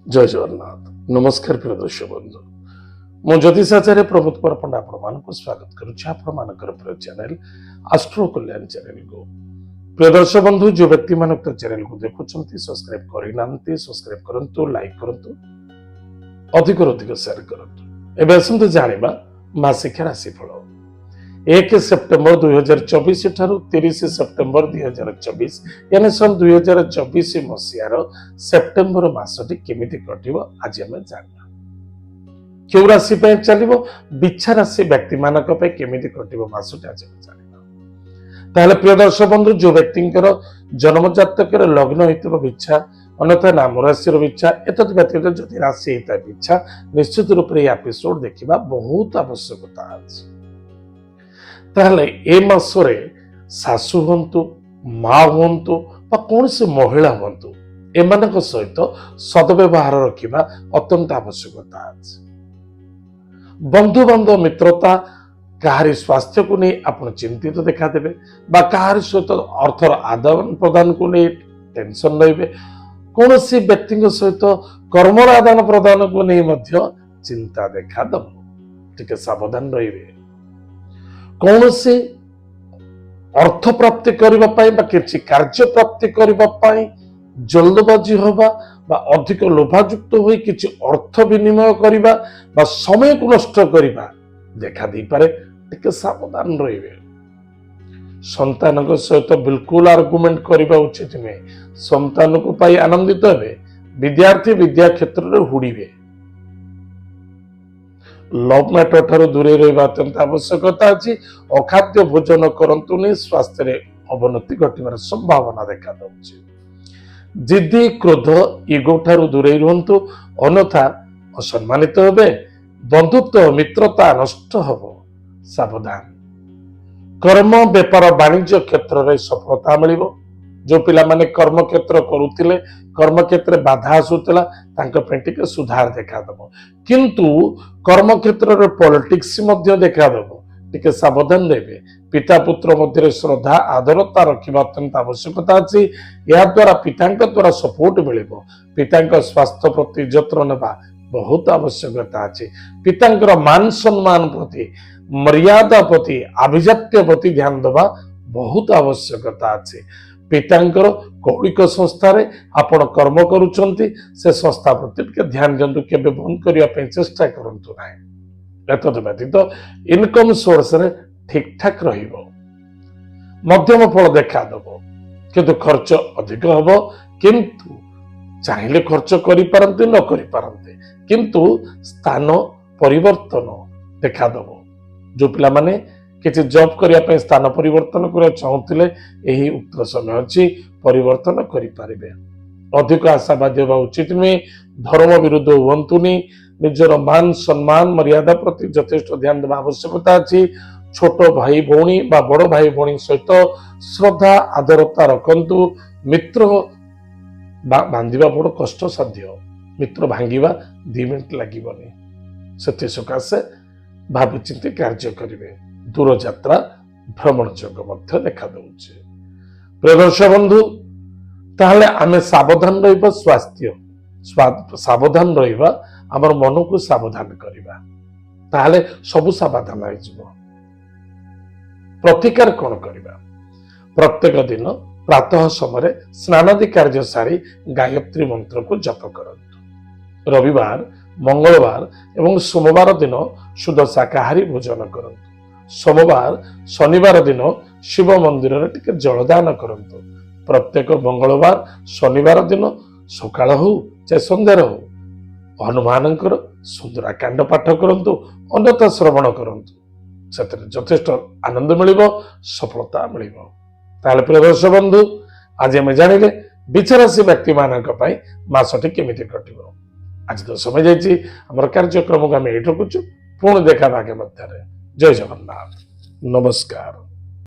जय जगन्नाथ। नमस्कार प्रिय दर्शक बंधु, मु ज्योतिषाचार्य प्रमोद कुमार पंडा आपको स्वागत करुच्ची प्रिय चैनल आस्ट्रो कल्याण चैनल को। प्रिय दर्शक बंधु, जो व्यक्ति मान चैनल को देखुं सब्सक्राइब करना सब्सक्राइब करूँ, लाइक करूँ, अधिक अधिक शेयर करूँ। एवं आसतु जाना मासिक राशिफल 1 सेप्टेम्बर 2024 ठारू 30 सेप्टेम्बर 2024 यानी सन 2024 मसीहार सेप्टेम्बर मासटी केमिति कटिबो आज आमे जानबा। केउ राशि पे चलिबो, बिच्छा राशि व्यक्ति मानक पे केमिति कटिबो मासटी आज आमे जानबा। ताले प्रिय दर्शक बंधु, जो व्यक्तिंकर जन्म जातकर लग्न होइतबो बिच्छा, अन्यथा नाम राशि बिच्छा, एतद व्यतीत जदि राशि हेता बिच्छा, निश्चित रूप रे एपिसोड देखिबा बहुत आवश्यकता अछि। ताहले ए मासरे सासु हंतु, माँ हंतु बा कौन से महिला हंतु, एमानक सहित सदव्यवहार रखिबा अत्यंत आवश्यकता अछि। बंधु बांधव मित्रता काहारी स्वास्थ्य को नहीं आपण चिंतित देखा देबे बा काहारी सहित अर्थर आदान प्रदान को नहीं टेंशन रहिबे, कौन से व्यक्ति सहित कर्मर आदान प्रदान को नहीं मध्य चिंता देखा दब, टिके सावधान रहिबे। कौन से अर्थ प्राप्ति करबा पाई बा किछि कार्य प्राप्ति करबा पाई जल्दबाजी होबा बा अधिक लोभायुक्त होई किछि अर्थ विनिमय करबा बा समय को नष्ट करबा देखा दी पारे, टिके सावधान रहिबे। संतान को सहित बिल्कुल आर्गुमेंट करबा उचित नहीं। संतान को पाई आनंदित हेबे, विद्यार्थी विद्या क्षेत्र रे हुड़ीबे। लव मैटर ठारू दूरे रहिबा अत्यंत आवश्यकता अछि। अखाद्य भोजन करंतु नहीं, स्वास्थ्य रे अवनति घटिबार संभावना देखा दउछि। जिद्दी क्रोध ईगो ठारू दूरे रहंतु, अन्यथा असम्मानित हेबे। बंधुत्व मित्रता नष्ट हबो, सावधान। कर्म व्यापार वाणिज्य क्षेत्र रे सफलता मिलिबो। जो पिला माने कर्म क्षेत्र करुथिले, कर्म क्षेत्र बाधा आसुतला, तांको पेंटिके सुधार देखा दबो। किंतु कर्म क्षेत्र रे पॉलिटिक्स मध्य देखा दबो, टिके सावधान देबे। पिता पुत्र मध्य श्रद्धा आदरता रखिबा अत्यंत आवश्यकता अछि। या द्वारा पितांक द्वारा सपोर्ट मिलिबो। पितांक स्वास्थ्य प्रति जत्न नेबा बहुत आवश्यकता अछि। पितांकर मान सम्मान प्रति, मर्यादा प्रति, आभिजात्य प्रति ध्यान देबा बहुत आवश्यकता अछि। पितांकर कौलिक संस्था रे आपण कर्म करूचंती, से संस्था प्रति के ध्यान दियंतु, केबे बंद करिया पे चेष्टा करंतु नाही। एतद व्यतीत इनकम सोर्स रे ठीक ठाक रहिबो, मध्यम फल देखा दबो, किंतु खर्च अधिक हबो। किंतु चाहिले खर्च करि पारंते न करि पारंते, किंतु स्थान परिवर्तन देखा दबो। जो पिला माने किसी जॉब करिया पे स्थान परिवर्तन करिया चाहुथिले, एही उक्त समय अछि, परिवर्तन करि पारिबे। अधिक आशावादी होबा उचित नुहे। धर्म विरुद्ध हुअंतुनी। निजर मान सम्मान मर्यादा प्रति यथेष्ट ध्यान देबा आवश्यकता अछि। छोट भाई भौणी बा बड़ भाई भौणी सहित श्रद्धा आदरता रखंतु। मित्र बांधिबा बड़ कष्ट साध्य, मित्र भांगिबा 2 मिनिट लागिबनी। सेति सकाशे भाबी चिंती कार्य करिवे। दूर यात्रा भ्रमण योग मध्य देखा दउछि। प्रिय दर्शक बंधु, ताहले आमे सावधान रहिबा, स्वास्थ्य सावधान रहिबा, हमर मन को सावधान करिबा, ताहले सबु सावधान होई जिवो। प्रतिकार कोन करिबा? प्रत्येक दिन प्रातः समय स्नानादि कार्य सारी गायत्री मंत्र को जप करंतु। रविवार, मंगलवार एवं सोमवार दिन शुद्ध शाकाहारी भोजन करंतु। सोमवार शनिवार दिन शिव मंदिर रे टिके जलदान करंतु। प्रत्येक मंगलवार शनिवार दिन सकाळ हो चाहे संध्यार हो हनुमानंकर सुंदराकांड पाठ करंतु, अन्यथा श्रवण करंतु। सेतरे यथेष्ट आनंद मिलिबो, सफलता मिलिबो। ताले प्रिय दर्शक बंधु, आज हम जानिले बिचारासी व्यक्ति मानक पई मासटी केमिति कटिबो। आज तो समय जाइछि, हमर कार्यक्रम को हम एठो कुछु पुणी देखा भागे मध्य। जय जगन्नाथ, नमस्कार।